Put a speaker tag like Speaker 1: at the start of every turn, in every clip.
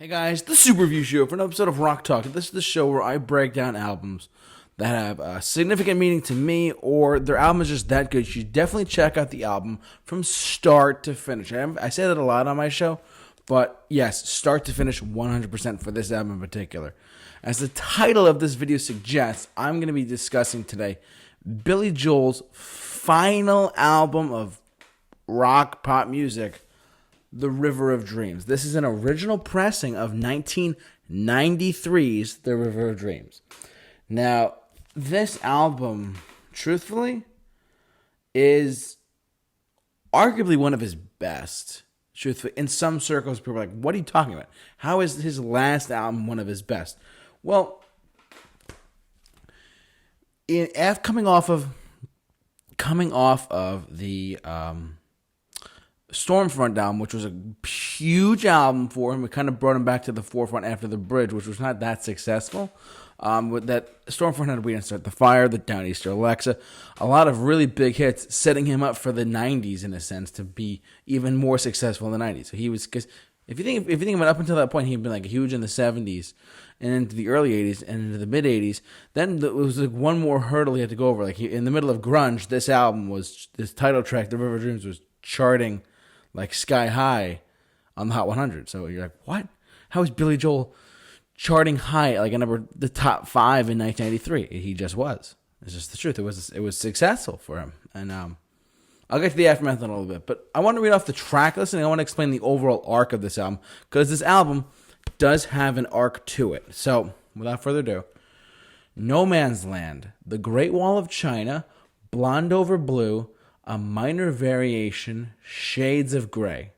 Speaker 1: Hey guys, the Super Review Show for an episode of Rock Talk. This is the show where I break down albums that have a significant meaning to me, or their album is just that good. You should definitely check out the album from start to finish. I say that a lot on my show, but yes, start to finish 100% for this album in particular. As the title of this video suggests, I'm going to be discussing today Billy Joel's final album of rock pop music, The River of Dreams. This is an original pressing of 1993's The River of Dreams. Now, this album, truthfully, is arguably one of his best. Truthfully, in some circles, people are like, what are you talking about? How is his last album one of his best? Well, coming off of the Stormfront album, which was a huge album for him. It kind of brought him back to the forefront after The Bridge, which was not that successful. With that, Stormfront had We Didn't Start the Fire, the Downeaster Alexa, a lot of really big hits, setting him up for the 90s, in a sense, to be even more successful in the 90s. So he was, because if you think about up until that point, he'd been like huge in the 70s and into the early 80s and into the mid 80s. Then it was like one more hurdle he had to go over. Like in the middle of grunge, this title track, The River of Dreams, was charting like sky high on the Hot 100. So you're like, what? How is Billy Joel charting high, like the top 5 in 1993? He just was. It's just the truth. It was successful for him. And I'll get to the aftermath in a little bit. But I want to read off the track list, and I want to explain the overall arc of this album, because this album does have an arc to it. So without further ado, No Man's Land, The Great Wall of China, Blonde Over Blue, A Minor Variation, Shades of Grey.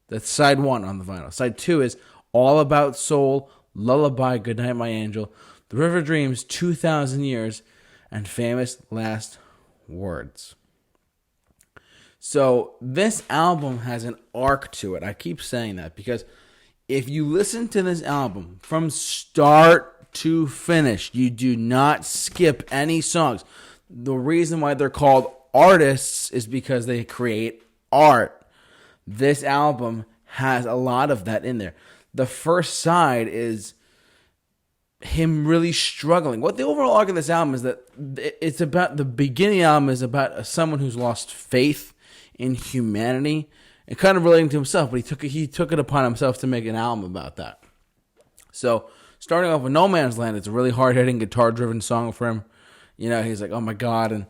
Speaker 1: That's side 1 on the vinyl. Side 2 is All About Soul, Lullaby, Goodnight My Angel, The River of Dreams, 2,000 Years, and Famous Last Words. So this album has an arc to it. I keep saying that because if you listen to this album from start to finish, you do not skip any songs. The reason why they're called artists is because they create art. This album has a lot of that in there. The first side is him really struggling. What the overall arc of this album is that it's about, the beginning album is about someone who's lost faith in humanity and kind of relating to himself, but he took it upon himself to make an album about that. So starting off with No Man's Land, it's a really hard-hitting, guitar-driven song for him. You know, he's like, oh my God, and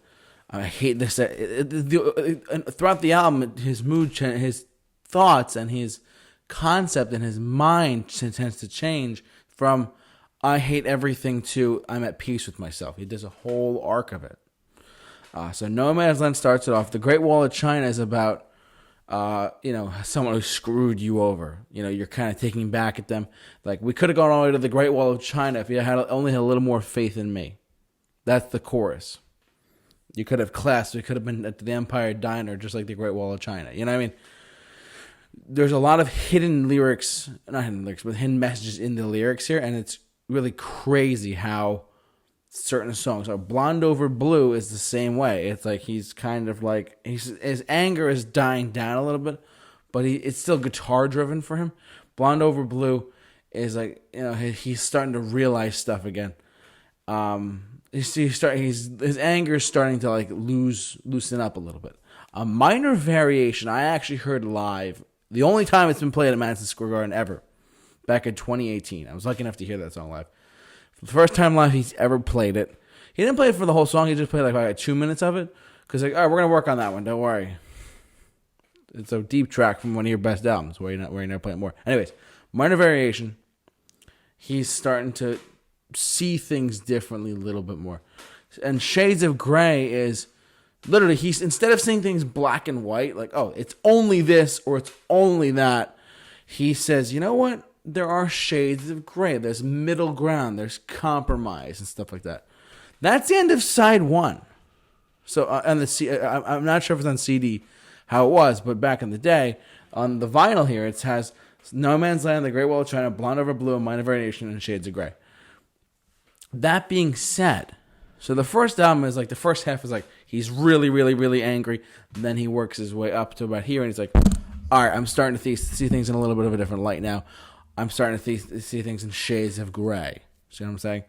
Speaker 1: I hate this. Throughout the album, his mood, his thoughts, and his concept and his mind tends to change from I hate everything to I'm at peace with myself. He does a whole arc of it. So No Man's Land starts it off. The Great Wall of China is about, someone who screwed you over. You know, you're kind of taking back at them. Like, we could have gone all the way to the Great Wall of China if you only had a little more faith in me. That's the chorus. You could have clasped. We could have been at the Empire Diner, just like the Great Wall of China. You know what I mean? There's a lot of hidden lyrics, not hidden lyrics, but hidden messages in the lyrics here, and it's really crazy how certain songs are. Blonde Over Blue is the same way. It's like he's kind of like, his anger is dying down a little bit, but it's still guitar driven for him. Blonde Over Blue is like, he's starting to realize stuff again. His anger is starting to like loosen up a little bit. A Minor Variation I actually heard live. The only time it's been played at Madison Square Garden ever, back in 2018. I was lucky enough to hear that song live. For the first time live he's ever played it. He didn't play it for the whole song. He just played like 2 minutes of it. Because all right, we're gonna work on that one. Don't worry. It's a deep track from one of your best albums where you never play it more. Anyways, Minor Variation. He's starting to see things differently a little bit more. And Shades of Grey is literally, he's, instead of seeing things black and white, like, oh, it's only this or it's only that, he says, you know what? There are shades of gray. There's middle ground. There's compromise and stuff like that. That's the end of side 1. So on the I'm not sure if it's on CD how it was, but back in the day, on the vinyl here, it has No Man's Land, The Great Wall of China, Blonde Over Blue, A Minor Variation, and Shades of Grey. That being said, so the first album is like, the first half is like, he's really, really, really angry. And then he works his way up to about here, and he's like, all right, I'm starting to see things in a little bit of a different light now. I'm starting to see things in shades of gray. See what I'm saying?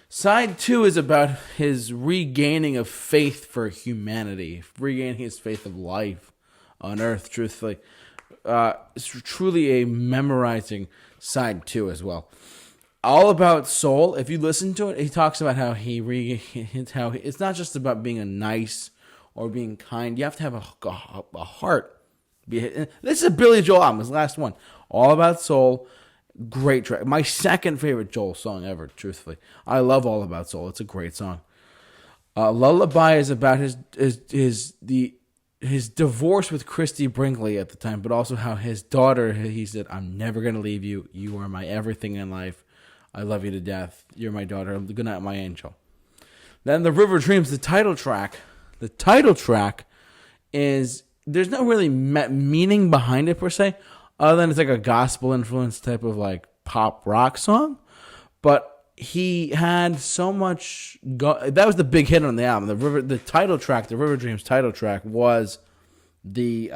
Speaker 1: Side 2 is about his regaining of faith for humanity, regaining his faith of life on Earth, truthfully. It's truly a memorizing side 2 as well. All About Soul, if you listen to it, he talks about how how it's not just about being a nice or being kind. You have to have a heart. This is a Billy Joel album, his last one. All About Soul, great track. My second favorite Joel song ever, truthfully. I love All About Soul. It's a great song. Lullaby is about his divorce with Christy Brinkley at the time, but also how his daughter, he said, I'm never going to leave you. You are my everything in life. I love you to death. You're my daughter. Good night, my angel. Then The River Dreams, the title track. The title track is, there's no really meaning behind it per se, other than it's like a gospel influence type of like pop rock song. But he had so much, that was the big hit on the album. The title track, the River Dreams title track was the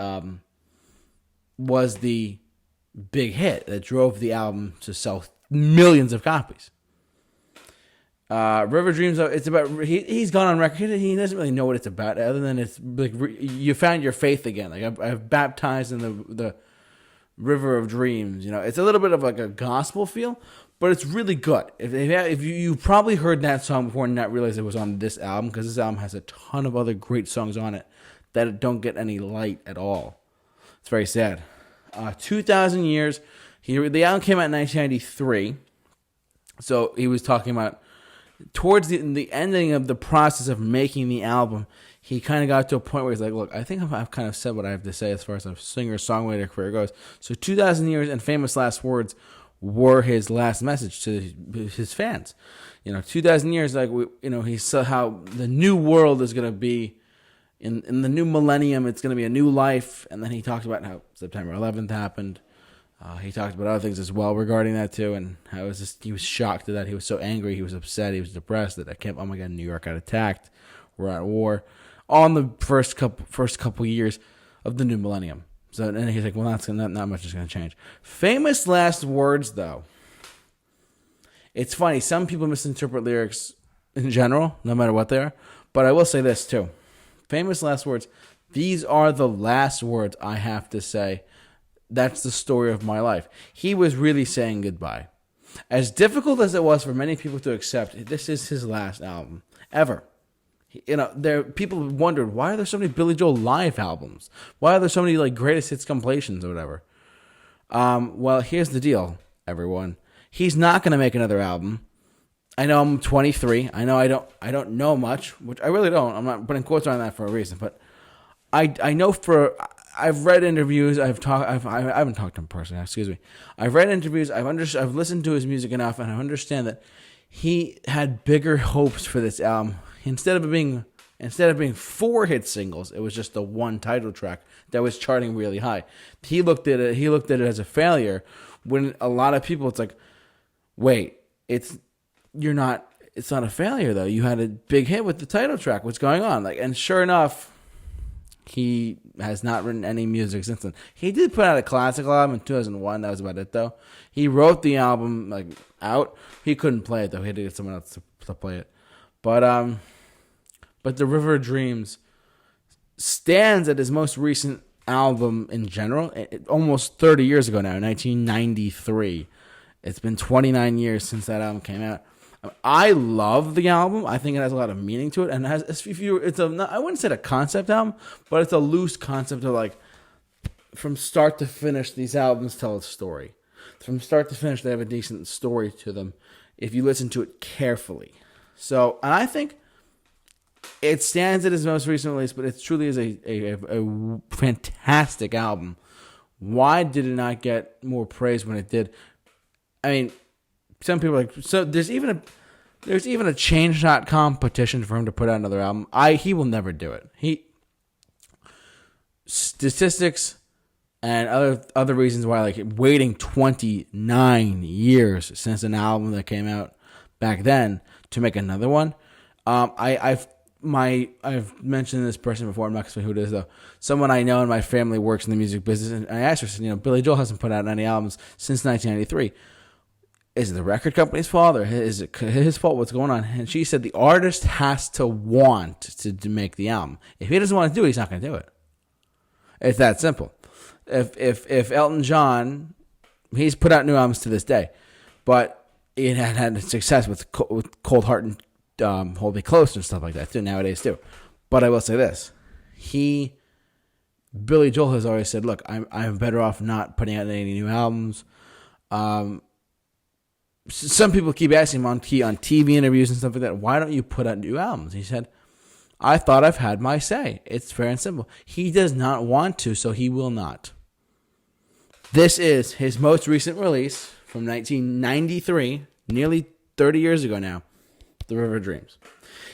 Speaker 1: big hit that drove the album to sell millions of copies. River Dreams, it's about, he's gone on record, he doesn't really know what it's about, other than it's like you found your faith again. Like I've baptized in the river of dreams. You know, it's a little bit of like a gospel feel, but it's really good. If you probably heard that song before and not realized it was on this album, because this album has a ton of other great songs on it that don't get any light at all. It's very sad. 2,000 Years. The album came out in 1993, so he was talking about towards the ending of the process of making the album, he kind of got to a point where he's like, look, I think I've kind of said what I have to say as far as a singer-songwriter career goes. So 2,000 Years and Famous Last Words were his last message to his fans. 2,000 years, like, he saw how the new world is going to be, in the new millennium, it's going to be a new life. And then he talked about how September 11th happened. He talked about other things as well regarding that too, and how he was shocked at that. He was so angry, he was upset, he was depressed that oh my God, New York got attacked. We're at war. On the first couple years of the new millennium. So, and he's like, well, not much is going to change. Famous Last Words, though. It's funny. Some people misinterpret lyrics in general, no matter what they are. But I will say this too. Famous Last Words. These are the last words I have to say. That's the story of my life. He was really saying goodbye. As difficult as it was for many people to accept, this is his last album ever. People wondered, why are there so many Billy Joel live albums? Why are there so many like greatest hits compilations or whatever? Well, here's the deal, everyone. He's not going to make another album. I know I'm 23. I know I don't know much, which I really don't. I'm not putting quotes on that for a reason, but I know I've read interviews. I haven't talked to him personally. Excuse me. I've read interviews. I've listened to his music enough, and I understand that he had bigger hopes for this album. Instead of being 4 hit singles, it was just the one title track that was charting really high. He looked at it as a failure. When a lot of people, it's like, wait, it's not a failure though. You had a big hit with the title track. What's going on? And sure enough, he has not written any music since then. He did put out a classical album in 2001. That was about it, though. He wrote the album out. He couldn't play it though. He had to get someone else to play it. But The River of Dreams stands at his most recent album in general. Almost 30 years ago now, 1993. It's been 29 years since that album came out. I love the album. I think it has a lot of meaning to it, and I wouldn't say a concept album, but it's a loose concept of from start to finish, these albums tell a story. From start to finish, they have a decent story to them if you listen to it carefully. So, and I think it stands at his most recent release, but it truly is a fantastic album. Why did it not get more praise when it did? I mean, some people are like, so there's even a chain shot competition for him to put out another album. He will never do it. Statistics and other reasons why, waiting 29 years since an album that came out back then to make another one. I've mentioned this person before. I'm not going to say who it is though. Someone I know in my family works in the music business, and I asked her, Billy Joel hasn't put out any albums since 1993. Is it the record company's fault or is it his fault? What's going on? And she said the artist has to want to make the album. If he doesn't want to do it, he's not going to do it. It's that simple. If Elton John, he's put out new albums to this day, but it had success with Cold Heart and Hold Me Close and stuff like that too nowadays too. But I will say this: Billy Joel has always said, "Look, I'm better off not putting out any new albums." Some people keep asking him on TV interviews and stuff like that, why don't you put out new albums? He said, I thought I've had my say. It's fair and simple. He does not want to, so he will not. This is his most recent release from 1993, nearly 30 years ago now, The River Dreams.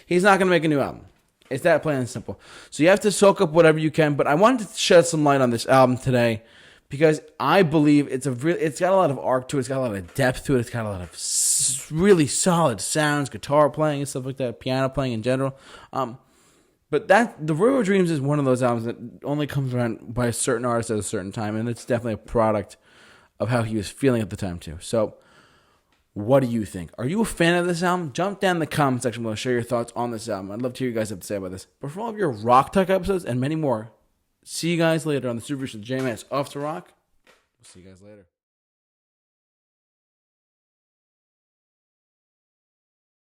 Speaker 1: He's not going to make a new album. It's that plain and simple. So you have to soak up whatever you can, but I wanted to shed some light on this album today, because I believe it's got a lot of arc to it. It's got a lot of depth to it. It's got a lot of really solid sounds, guitar playing and stuff like that, piano playing in general. But The River Dreams is one of those albums that only comes around by a certain artist at a certain time, and it's definitely a product of how he was feeling at the time too. So what do you think? Are you a fan of this album? Jump down in the comment section below. Share your thoughts on this album. I'd love to hear you guys have to say about this. But for all of your Rock Talk episodes and many more, see you guys later on the Super Show. J-Man, off to rock. We'll see you guys later.